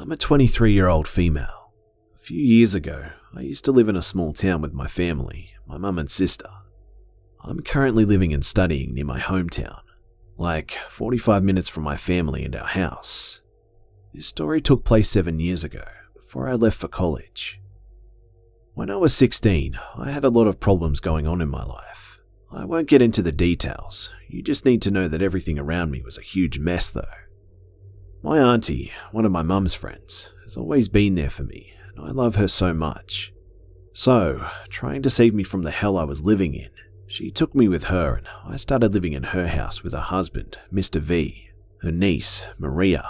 I'm a 23-year-old female. A few years ago, I used to live in a small town with my family, my mum and sister. I'm currently living and studying near my hometown, like 45 minutes from my family and our house. This story took place 7 years ago, before I left for college. When I was 16, I had a lot of problems going on in my life. I won't get into the details, you just need to know that everything around me was a huge mess though. My auntie, one of my mum's friends, has always been there for me, and I love her so much. So, trying to save me from the hell I was living in, she took me with her and I started living in her house with her husband, Mr. V, her niece, Maria,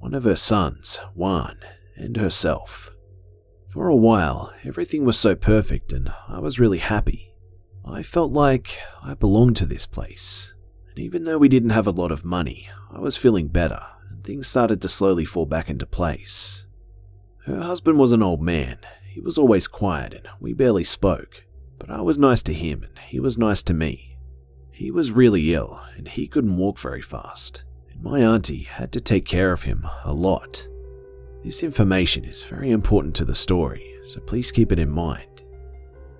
one of her sons, Juan, and herself. For a while, everything was so perfect and I was really happy. I felt like I belonged to this place, and even though we didn't have a lot of money, I was feeling better. Things started to slowly fall back into place. Her husband was an old man. He was always quiet and we barely spoke, but I was nice to him and he was nice to me. He was really ill and he couldn't walk very fast, and my auntie had to take care of him a lot. This information is very important to the story, so please keep it in mind.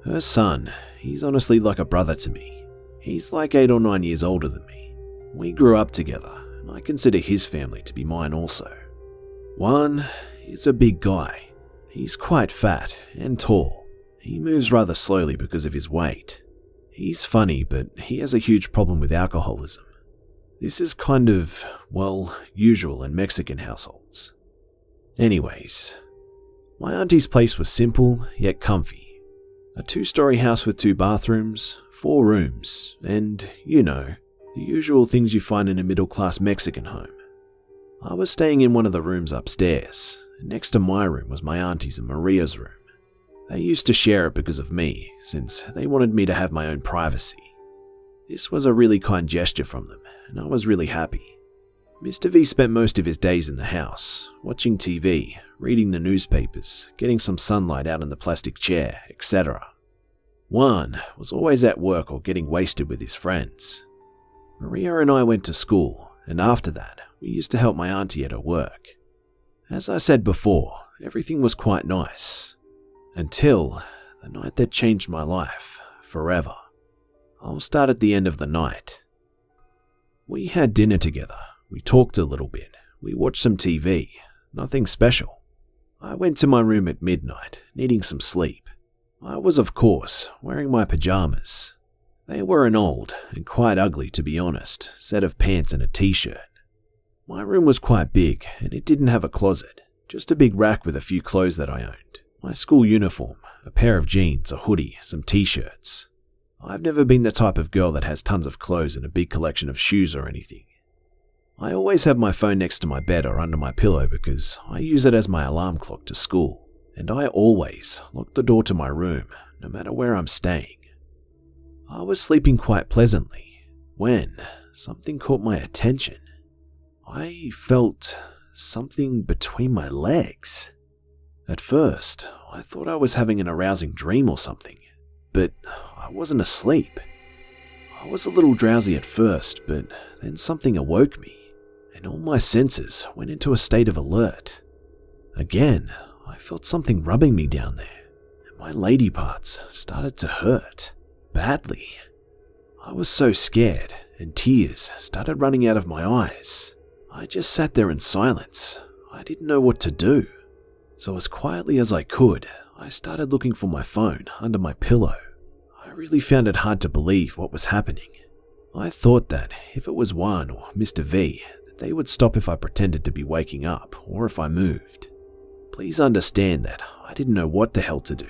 Her son, he's honestly like a brother to me. He's like 8 or 9 years older than me. We grew up together. I consider his family to be mine also. Juan is a big guy. He's quite fat and tall. He moves rather slowly because of his weight. He's funny, but he has a huge problem with alcoholism. This is kind of, well, usual in Mexican households. Anyways, my auntie's place was simple yet comfy. A 2-story house with 2 bathrooms, 4 rooms, and, you know, the usual things you find in a middle-class Mexican home. I was staying in one of the rooms upstairs, and next to my room was my auntie's and Maria's room. They used to share it because of me, since they wanted me to have my own privacy. This was a really kind gesture from them, and I was really happy. Mr. V spent most of his days in the house, watching TV, reading the newspapers, getting some sunlight out in the plastic chair, etc. Juan was always at work or getting wasted with his friends. Maria and I went to school, and after that, we used to help my auntie at her work. As I said before, everything was quite nice. Until the night that changed my life, forever. I'll start at the end of the night. We had dinner together, we talked a little bit, we watched some TV, nothing special. I went to my room at midnight, needing some sleep. I was, of course, wearing my pajamas. They were an old, and quite ugly to be honest, set of pants and a t-shirt. My room was quite big, and it didn't have a closet, just a big rack with a few clothes that I owned. My school uniform, a pair of jeans, a hoodie, some t-shirts. I've never been the type of girl that has tons of clothes and a big collection of shoes or anything. I always have my phone next to my bed or under my pillow because I use it as my alarm clock to school, and I always lock the door to my room, no matter where I'm staying. I was sleeping quite pleasantly when something caught my attention. I felt something between my legs. At first, I thought I was having an arousing dream or something, but I wasn't asleep. I was a little drowsy at first, but then something awoke me, and all my senses went into a state of alert. Again, I felt something rubbing me down there, and my lady parts started to hurt. Badly. I was so scared, and tears started running out of my eyes. I just sat there in silence. I didn't know what to do. So as quietly as I could, I started looking for my phone under my pillow. I really found it hard to believe what was happening. I thought that if it was Juan or Mr. V, that they would stop if I pretended to be waking up or if I moved. Please understand that I didn't know what the hell to do.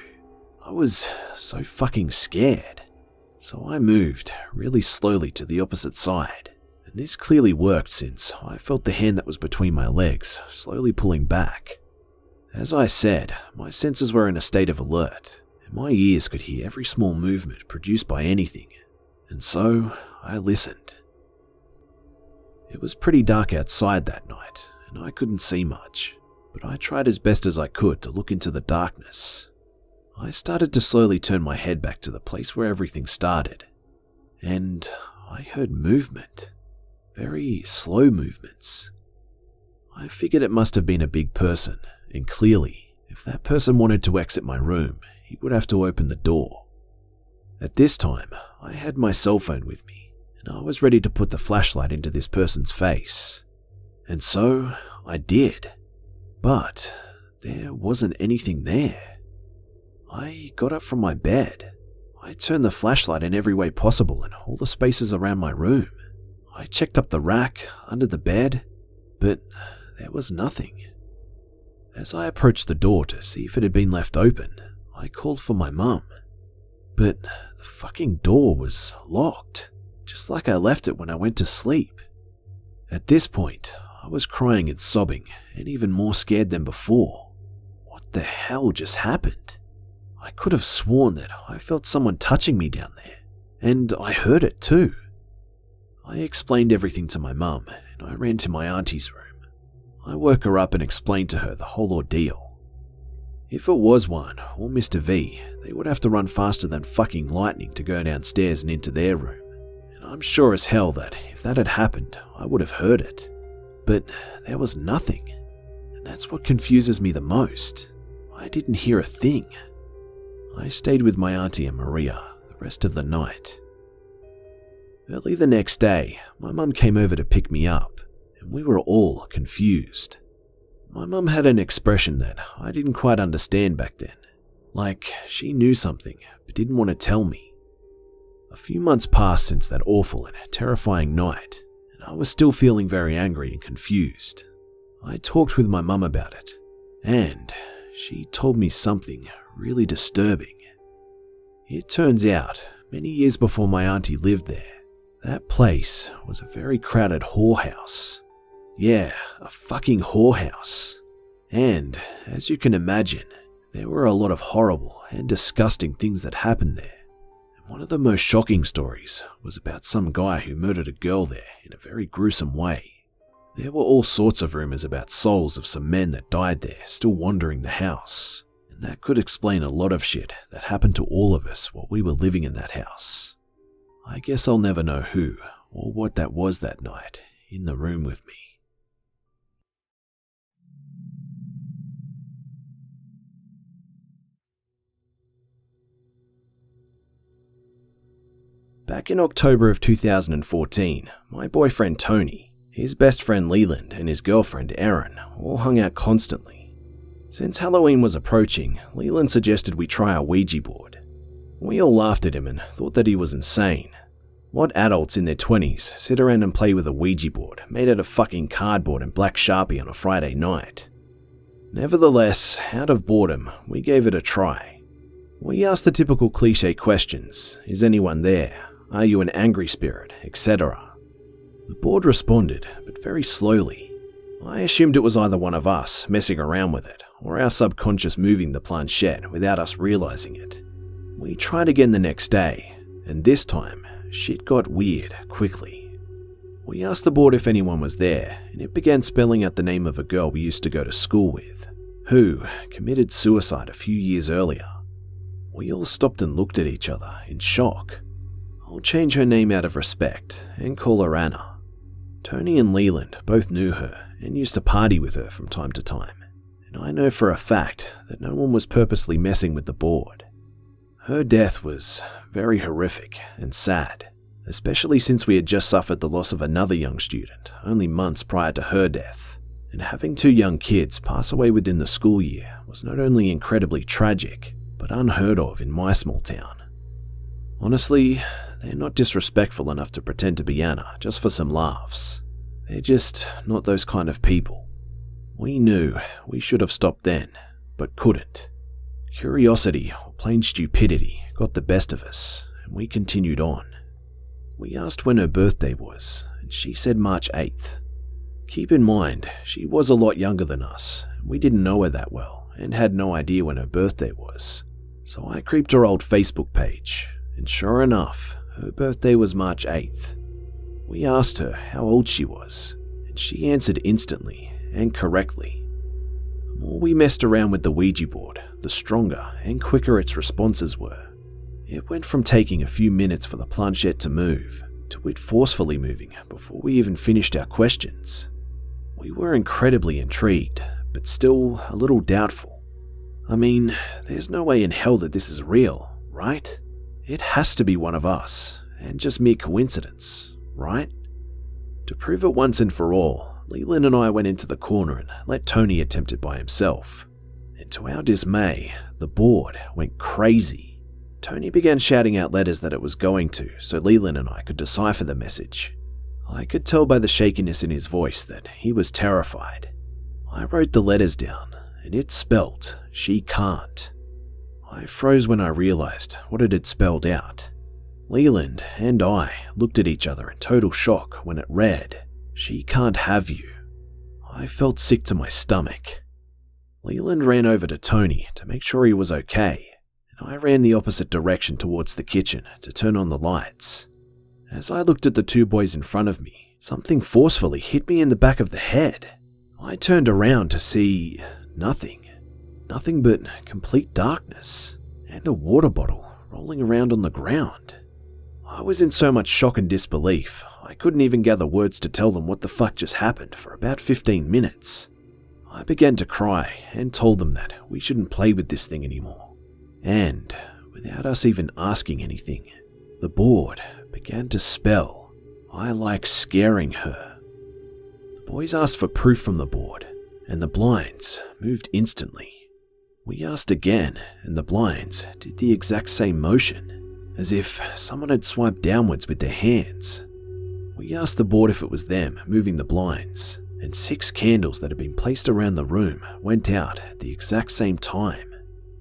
I was so fucking scared. So I moved really slowly to the opposite side, and this clearly worked since I felt the hand that was between my legs slowly pulling back. As I said, my senses were in a state of alert, and my ears could hear every small movement produced by anything, and so I listened. It was pretty dark outside that night, and I couldn't see much, but I tried as best as I could to look into the darkness. I started to slowly turn my head back to the place where everything started, and I heard movement, very slow movements. I figured it must have been a big person, and clearly, if that person wanted to exit my room, he would have to open the door. At this time, I had my cell phone with me, and I was ready to put the flashlight into this person's face. And so, I did. But there wasn't anything there. I got up from my bed. I turned the flashlight in every way possible in all the spaces around my room. I checked up the rack, under the bed, but there was nothing. As I approached the door to see if it had been left open, I called for my mum. But the fucking door was locked, just like I left it when I went to sleep. At this point, I was crying and sobbing, and even more scared than before. What the hell just happened? I could have sworn that I felt someone touching me down there, and I heard it too. I explained everything to my mum, and I ran to my auntie's room. I woke her up and explained to her the whole ordeal. If it was one, or Mr. V, they would have to run faster than fucking lightning to go downstairs and into their room. And I'm sure as hell that if that had happened, I would have heard it. But there was nothing, and that's what confuses me the most. I didn't hear a thing. I stayed with my auntie and Maria the rest of the night. Early the next day, my mum came over to pick me up, and we were all confused. My mum had an expression that I didn't quite understand back then, like she knew something but didn't want to tell me. A few months passed since that awful and terrifying night, and I was still feeling very angry and confused. I talked with my mum about it, and she told me something really disturbing. It turns out, many years before my auntie lived there, that place was a very crowded whorehouse. Yeah, a fucking whorehouse. And, as you can imagine, there were a lot of horrible and disgusting things that happened there. And one of the most shocking stories was about some guy who murdered a girl there in a very gruesome way. There were all sorts of rumors about souls of some men that died there still wandering the house. And that could explain a lot of shit that happened to all of us while we were living in that house. I guess I'll never know who or what that was that night in the room with me. Back in October of 2014, my boyfriend Tony, his best friend Leland, and his girlfriend Erin all hung out constantly. Since Halloween was approaching, Leland suggested we try a Ouija board. We all laughed at him and thought that he was insane. What adults in their 20s sit around and play with a Ouija board made out of fucking cardboard and black Sharpie on a Friday night? Nevertheless, out of boredom, we gave it a try. We asked the typical cliche questions: is anyone there? Are you an angry spirit? Etc. The board responded, but very slowly. I assumed it was either one of us messing around with it, or our subconscious moving the planchette without us realizing it. We tried again the next day, and this time, shit got weird quickly. We asked the board if anyone was there, and it began spelling out the name of a girl we used to go to school with, who committed suicide a few years earlier. We all stopped and looked at each other in shock. I'll change her name out of respect and call her Anna. Tony and Leland both knew her and used to party with her from time to time, and I know for a fact that no one was purposely messing with the board. Her death was very horrific and sad, especially since we had just suffered the loss of another young student only months prior to her death, and having two young kids pass away within the school year was not only incredibly tragic, but unheard of in my small town. Honestly, they're not disrespectful enough to pretend to be Anna just for some laughs. They're just not those kind of people. We knew we should have stopped then, but couldn't. Curiosity, or plain stupidity, got the best of us, and we continued on. We asked when her birthday was, and she said March 8th. Keep in mind, she was a lot younger than us, and we didn't know her that well, and had no idea when her birthday was. So I creeped her old Facebook page, and sure enough, her birthday was March 8th. We asked her how old she was, and she answered instantly and correctly. The more we messed around with the Ouija board, the stronger and quicker its responses were. It went from taking a few minutes for the planchette to move, to it forcefully moving before we even finished our questions. We were incredibly intrigued, but still a little doubtful. I mean, there's no way in hell that this is real, right? It has to be one of us, and just mere coincidence, right? To prove it once and for all, Leland and I went into the corner and let Tony attempt it by himself. And to our dismay, the board went crazy. Tony began shouting out letters that it was going to, so Leland and I could decipher the message. I could tell by the shakiness in his voice that he was terrified. I wrote the letters down, and it spelt, "She can't." I froze when I realized what it had spelled out. Leland and I looked at each other in total shock when it read, "She can't have you." I felt sick to my stomach. Leland ran over to Tony to make sure he was okay, and I ran the opposite direction towards the kitchen to turn on the lights. As I looked at the two boys in front of me, something forcefully hit me in the back of the head. I turned around to see nothing. Nothing but complete darkness, and a water bottle rolling around on the ground. I was in so much shock and disbelief, I couldn't even gather words to tell them what the fuck just happened for about 15 minutes. I began to cry and told them that we shouldn't play with this thing anymore. And, without us even asking anything, the board began to spell, "I like scaring her." The boys asked for proof from the board, and the blinds moved instantly. We asked again, and the blinds did the exact same motion, as if someone had swiped downwards with their hands. We asked the board if it was them moving the blinds, and 6 candles that had been placed around the room went out at the exact same time.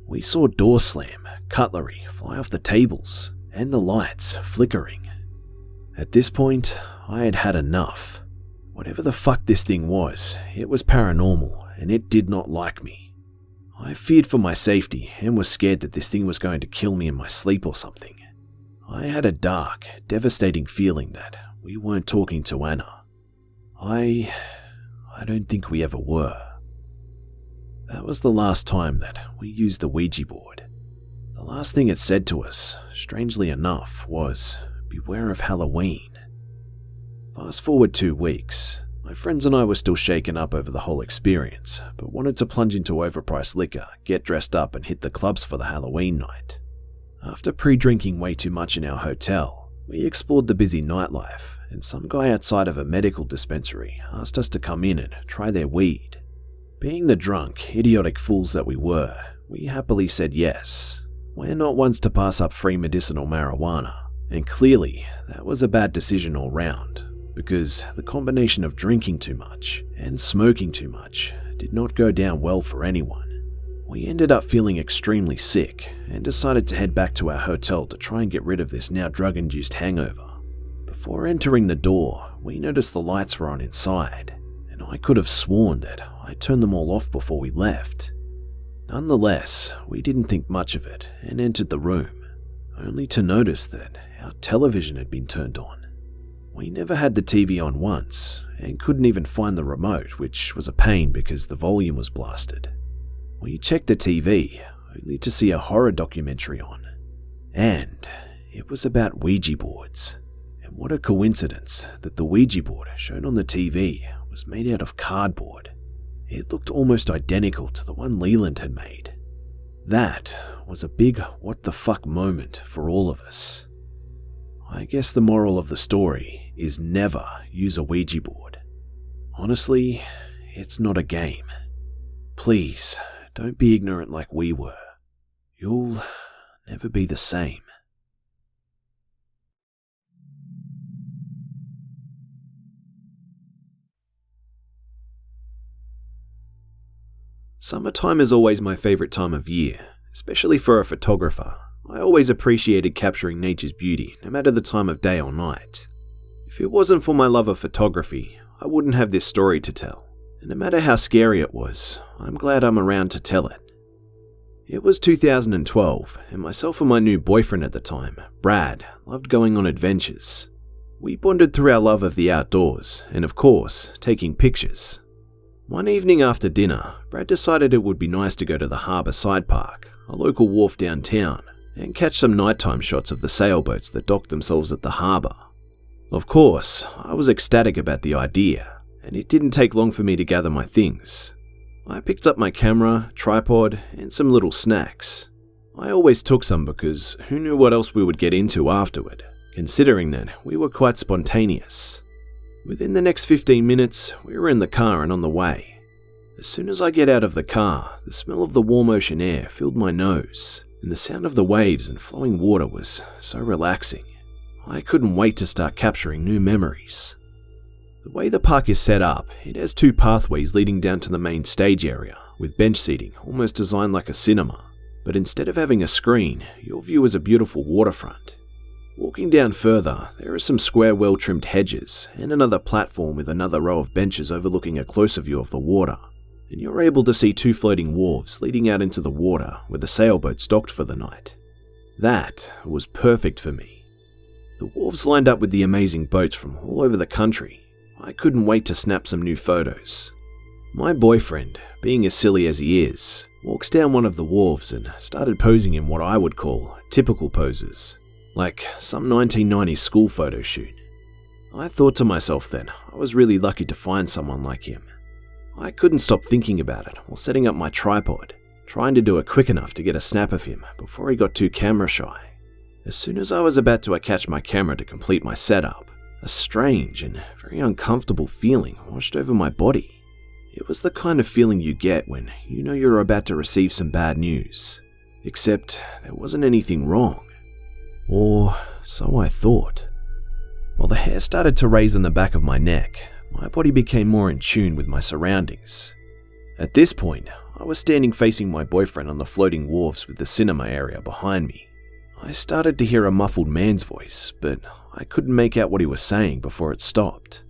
We saw doors slam, cutlery fly off the tables, and the lights flickering. At this point, I had had enough. Whatever the fuck this thing was, it was paranormal, and it did not like me. I feared for my safety and was scared that this thing was going to kill me in my sleep or something. I had a dark, devastating feeling that we weren't talking to Anna. I don't think we ever were. That was the last time that we used the Ouija board. The last thing it said to us, strangely enough, was, "Beware of Halloween." Fast forward 2 weeks. My friends and I were still shaken up over the whole experience, but wanted to plunge into overpriced liquor, get dressed up and hit the clubs for the Halloween night. After pre-drinking way too much in our hotel, we explored the busy nightlife, and some guy outside of a medical dispensary asked us to come in and try their weed. Being the drunk, idiotic fools that we were, we happily said yes. We're not ones to pass up free medicinal marijuana, and clearly that was a bad decision all round, because the combination of drinking too much and smoking too much did not go down well for anyone. We ended up feeling extremely sick and decided to head back to our hotel to try and get rid of this now drug-induced hangover. Before entering the door, we noticed the lights were on inside, and I could have sworn that I turned them all off before we left. Nonetheless, we didn't think much of it and entered the room, only to notice that our television had been turned on. We never had the TV on once, and couldn't even find the remote, which was a pain because the volume was blasted. We checked the TV, only to see a horror documentary on. And it was about Ouija boards. And what a coincidence that the Ouija board shown on the TV was made out of cardboard. It looked almost identical to the one Leland had made. That was a big what the fuck moment for all of us. I guess the moral of the story is never use a Ouija board. Honestly, it's not a game. Please, don't be ignorant like we were. You'll never be the same. Summertime is always my favorite time of year, especially for a photographer. I always appreciated capturing nature's beauty, no matter the time of day or night. If it wasn't for my love of photography, I wouldn't have this story to tell. And no matter how scary it was, I'm glad I'm around to tell it. It was 2012, and myself and my new boyfriend at the time, Brad, loved going on adventures. We bonded through our love of the outdoors, and of course, taking pictures. One evening after dinner, Brad decided it would be nice to go to the Harbour Side Park, a local wharf downtown, and catch some nighttime shots of the sailboats that docked themselves at the harbour. Of course, I was ecstatic about the idea, and it didn't take long for me to gather my things. I picked up my camera, tripod, and some little snacks. I always took some because who knew what else we would get into afterward, considering that we were quite spontaneous. Within the next 15 minutes, we were in the car and on the way. As soon as I get out of the car, the smell of the warm ocean air filled my nose, and the sound of the waves and flowing water was so relaxing. I couldn't wait to start capturing new memories. The way the park is set up, it has 2 pathways leading down to the main stage area, with bench seating almost designed like a cinema, but instead of having a screen, your view is a beautiful waterfront. Walking down further, there are some square well-trimmed hedges and another platform with another row of benches overlooking a closer view of the water, and you're able to see 2 floating wharves leading out into the water where the sailboats docked for the night. That was perfect for me. The wharves lined up with the amazing boats from all over the country. I couldn't wait to snap some new photos. My boyfriend, being as silly as he is, walks down one of the wharves and started posing in what I would call typical poses, like some 1990s school photo shoot. I thought to myself then, I was really lucky to find someone like him. I couldn't stop thinking about it while setting up my tripod, trying to do it quick enough to get a snap of him before he got too camera shy. As soon as I was about to attach my camera to complete my setup, a strange and very uncomfortable feeling washed over my body. It was the kind of feeling you get when you know you're about to receive some bad news, except there wasn't anything wrong. Or so I thought. While the hair started to raise on the back of my neck, my body became more in tune with my surroundings. At this point, I was standing facing my boyfriend on the floating wharves with the cinema area behind me. I started to hear a muffled man's voice, but I couldn't make out what he was saying before it stopped.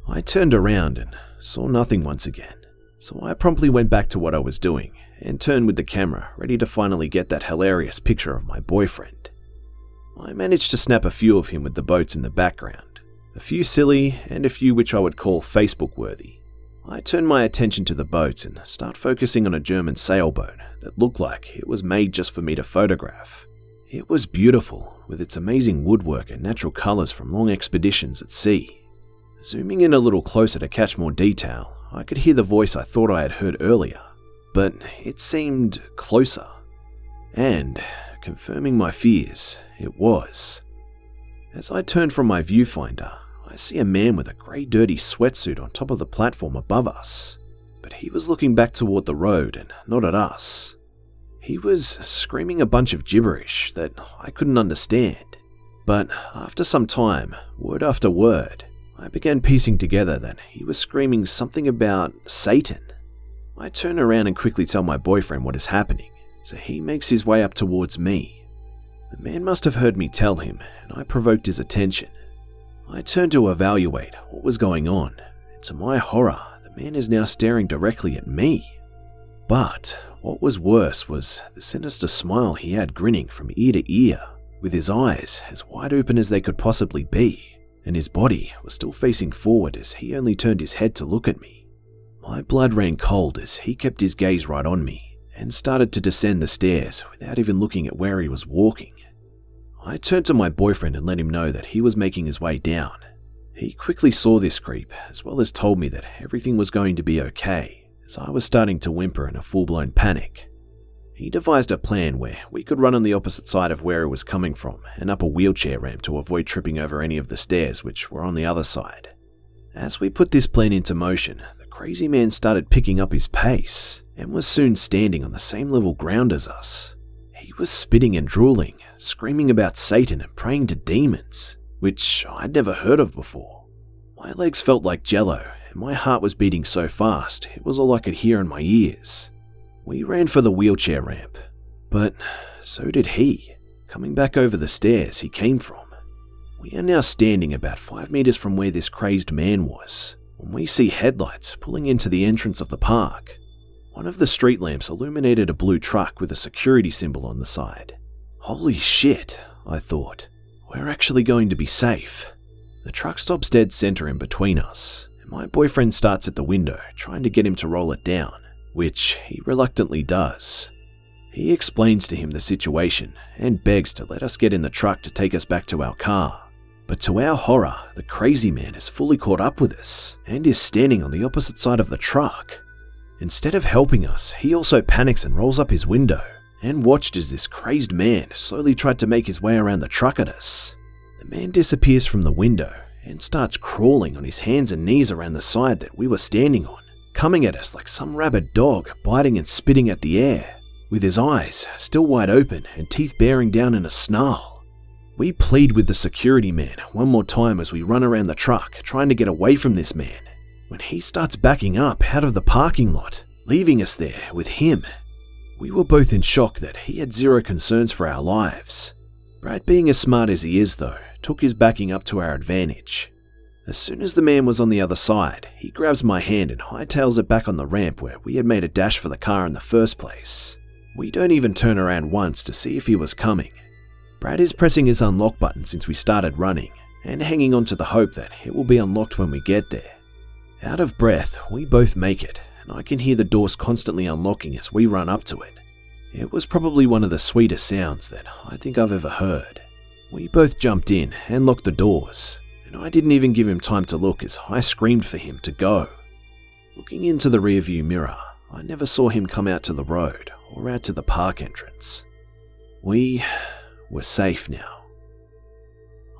I turned around and saw nothing once again, so I promptly went back to what I was doing and turned with the camera, ready to finally get that hilarious picture of my boyfriend. I managed to snap a few of him with the boats in the background, a few silly and a few which I would call Facebook-worthy. I turned my attention to the boats and started focusing on a German sailboat that looked like it was made just for me to photograph. It was beautiful, with its amazing woodwork and natural colors from long expeditions at sea. Zooming in a little closer to catch more detail, I could hear the voice I thought I had heard earlier, but it seemed closer. And, confirming my fears, it was. As I turned from my viewfinder, I see a man with a grey dirty sweatsuit on top of the platform above us, but he was looking back toward the road and not at us. He was screaming a bunch of gibberish that I couldn't understand, but after some time, word after word, I began piecing together that he was screaming something about Satan. I turn around and quickly tell my boyfriend what is happening, so he makes his way up towards me. The man must have heard me tell him, and I provoked his attention. I turned to evaluate what was going on, and to my horror, the man is now staring directly at me. But what was worse was the sinister smile he had grinning from ear to ear, with his eyes as wide open as they could possibly be, and his body was still facing forward as he only turned his head to look at me. My blood ran cold as he kept his gaze right on me, and started to descend the stairs without even looking at where he was walking. I turned to my boyfriend and let him know that he was making his way down. He quickly saw this creep, as well as told me that everything was going to be okay, as I was starting to whimper in a full-blown panic. He devised a plan where we could run on the opposite side of where it was coming from and up a wheelchair ramp to avoid tripping over any of the stairs which were on the other side. As we put this plan into motion, the crazy man started picking up his pace and was soon standing on the same level ground as us. He was spitting and drooling, screaming about Satan and praying to demons, which I'd never heard of before. My legs felt like jello, and my heart was beating so fast it was all I could hear in my ears. We ran for the wheelchair ramp, but so did he, coming back over the stairs he came from. We are now standing about 5 meters from where this crazed man was, when we see headlights pulling into the entrance of the park. One of the street lamps illuminated a blue truck with a security symbol on the side. Holy shit, I thought. We're actually going to be safe. The truck stops dead center in between us, and my boyfriend starts at the window, trying to get him to roll it down, which he reluctantly does. He explains to him the situation and begs to let us get in the truck to take us back to our car, But to our horror, the crazy man has fully caught up with us and is standing on the opposite side of the truck. Instead of helping us, he also panics and rolls up his window and watched as this crazed man slowly tried to make his way around the truck at us. The man disappears from the window and starts crawling on his hands and knees around the side that we were standing on, coming at us like some rabid dog, biting and spitting at the air, with his eyes still wide open and teeth bearing down in a snarl. We plead with the security man one more time as we run around the truck trying to get away from this man, when he starts backing up out of the parking lot, leaving us there with him. We were both in shock that he had zero concerns for our lives. Brad, being as smart as he is though, took his backing up to our advantage. As soon as the man was on the other side, he grabs my hand and hightails it back on the ramp where we had made a dash for the car in the first place. We don't even turn around once to see if he was coming. Brad is pressing his unlock button since we started running, and hanging on to the hope that it will be unlocked when we get there. Out of breath, we both make it, and I can hear the doors constantly unlocking as we run up to it. It was probably one of the sweetest sounds that I think I've ever heard. We both jumped in and locked the doors, and I didn't even give him time to look as I screamed for him to go. Looking into the rearview mirror, I never saw him come out to the road or out to the park entrance. We were safe now.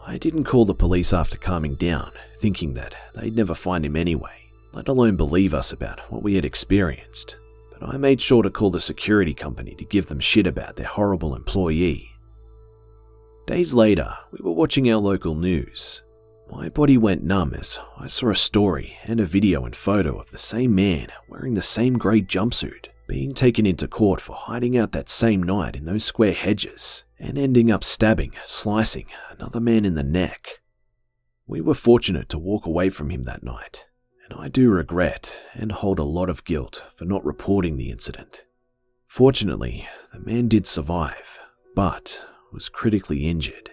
I didn't call the police after calming down, thinking that they'd never find him anyway, let alone believe us about what we had experienced. But I made sure to call the security company to give them shit about their horrible employee. Days later, we were watching our local news. My body went numb as I saw a story and a video and photo of the same man wearing the same grey jumpsuit being taken into court for hiding out that same night in those square hedges and ending up stabbing, slicing another man in the neck. We were fortunate to walk away from him that night, and I do regret and hold a lot of guilt for not reporting the incident. Fortunately, the man did survive, but was critically injured.